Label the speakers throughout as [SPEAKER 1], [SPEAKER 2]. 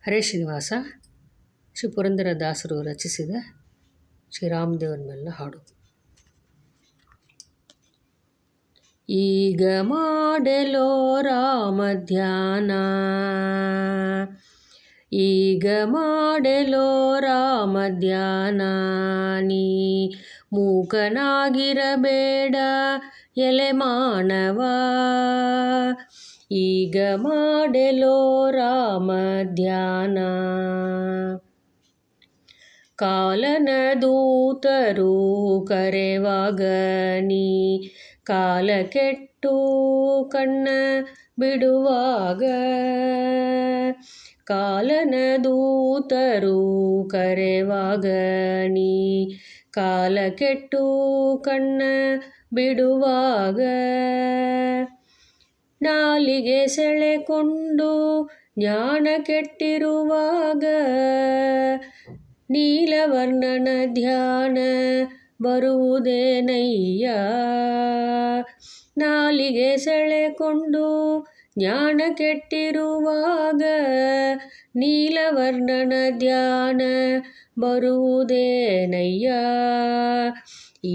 [SPEAKER 1] ಹರೇ ಶ್ರೀನಿವಾಸ ಶ್ರೀ ಪುರಂದರದಾಸರು ರಚಿಸಿದ ಶ್ರೀರಾಮದೇವರ ಮೇಲಿನ ಹಾಡು. ಈಗ ಮಾಡೆಲೋ ರಾಮ ಧ್ಯಾನ, ಈಗ ಮಾಡೆಲೋ ರಾಮ ಧ್ಯಾನ, ನೀ ಮೂಕನಾಗಿರಬೇಡ ಎಲೆ ಮಾನವ, ಈಗ ಮಾಡೆಲೋ ರಾಮ ಧ್ಯಾನ. ಕಾಲನ ದೂತರು ಕರೆವಾಗ ನೀ ಕಾಲ ಕೆಟ್ಟು ಕಣ್ಣ ಬಿಡುವಾಗ, ಕಾಲನ ದೂತರು ಕರೆವಾಗ ನೀ ಕಾಲ ಕೆಟ್ಟು ಕಣ್ಣ ಬಿಡುವಾಗ, ನಾಲಿಗೆ ಸೆಳೆಕೊಂಡು ಜ್ಞಾನ ಕೆಟ್ಟಿರುವಾಗ, ನೀಲವರ್ಣನ ಧ್ಯಾನ ಬರುವುದೇನಯ್ಯ, ನಾಲಿಗೆ ಸೆಳೆಕೊಂಡು ಜ್ಞಾನ ಕೆಟ್ಟಿರುವಾಗ, ನೀಲವರ್ಣನ ಧ್ಯಾನ ಬರುವುದೇನಯ್ಯ,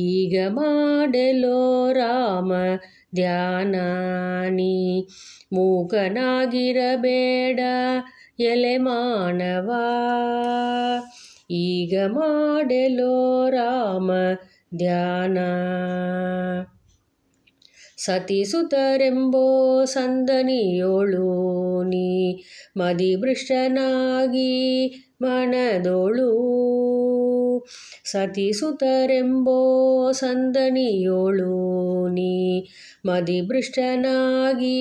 [SPEAKER 1] ಈಗ ಮಾಡೆಲೋ ರಾಮ ಧ್ಯಾನ, ನೀ ಮೂಕನಾಗಿರಬೇಡ ಎಲೆ ಮಾನವ, ಈಗ ಮಾಡೆಲೋ ರಾಮ ಧ್ಯಾನ. ಸತಿಸುತರೆಂಬೋ ಸಂದನಿಯೋಳು ನೀ ಮದಿಭೃಷ್ಟನಾಗಿ ಮನದೋಳು, ಸತಿಸುತರೆಂಬೋ ಸಂದನಿಯೋಳು ನೀ ಮದಿಭೃಷ್ಟನಾಗಿ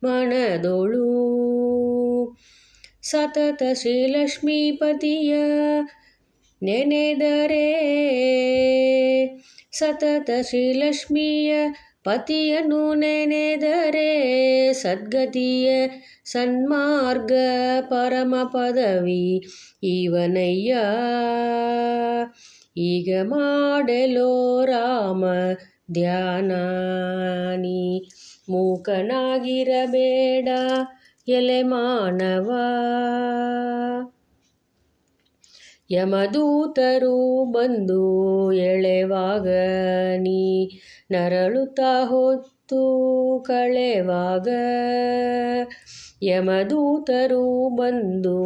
[SPEAKER 1] ಮನದೋಳು, ಸತತ ಶ್ರೀಲಕ್ಷ್ಮೀಪತಿಯ ನೆನೆದರೆ, ಸತತ ಶ್ರೀಲಕ್ಷ್ಮಿಯ ಪತಿಯನ್ನು ನೆನೆದರೆ, ಸದ್ಗತಿಯ ಸನ್ಮಾರ್ಗ ಪರಮ ಪದವಿ ಇವನಯ್ಯ, ಈಗ ಮಾಡೆಲೋ ರಾಮ ಧ್ಯಾನ, ನೀ ಮೂಕನಾಗಿರಬೇಡ ಎಲೆ ಮಾನವ. ಯಮದೂತರು ಬಂದು ಎಳೆವಾಗ ನೀ ನರಳುತ್ತಾ ಹೊತ್ತು ಕಳೆವಾಗ, ಯಮದೂತರು ಬಂದು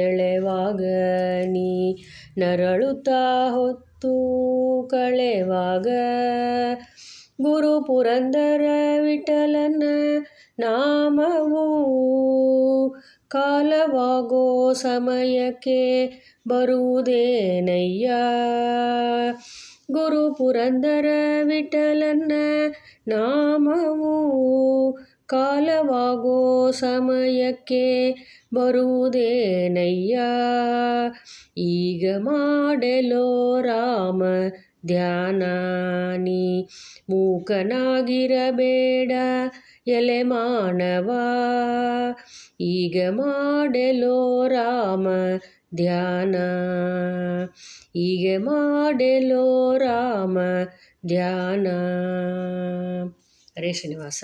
[SPEAKER 1] ಎಳೆವಾಗ ನೀ ನರಳುತ್ತಾ ಹೊತ್ತು ಕಳೆವಾಗ, ಗುರು ಪುರಂದರ ವಿಠಲನ ನಾಮವು ಕಾಲವಾಗೋ ಸಮಯಕ್ಕೆ ಬರುವುದೇನಯ್ಯ, ಗುರು ಪುರಂದರ ವಿಠಲನ ನಾಮವು ಕಾಲವಾಗೋ ಸಮಯಕ್ಕೆ ಬರುವುದೇನಯ್ಯ, ಈಗ ಮಾಡೆಲೋ ರಾಮ ಧ್ಯಾನ, ನೀ ಮೂಕನಾಗಿರಬೇಡ ಎಲೆ ಮಾನವ, ಈಗ ಮಾಡೆಲೋ ರಾಮ ಧ್ಯಾನ, ಈಗ ಮಾಡೆಲೋ ರಾಮ ಧ್ಯಾನ. ಹರೇ ಶ್ರೀನಿವಾಸ.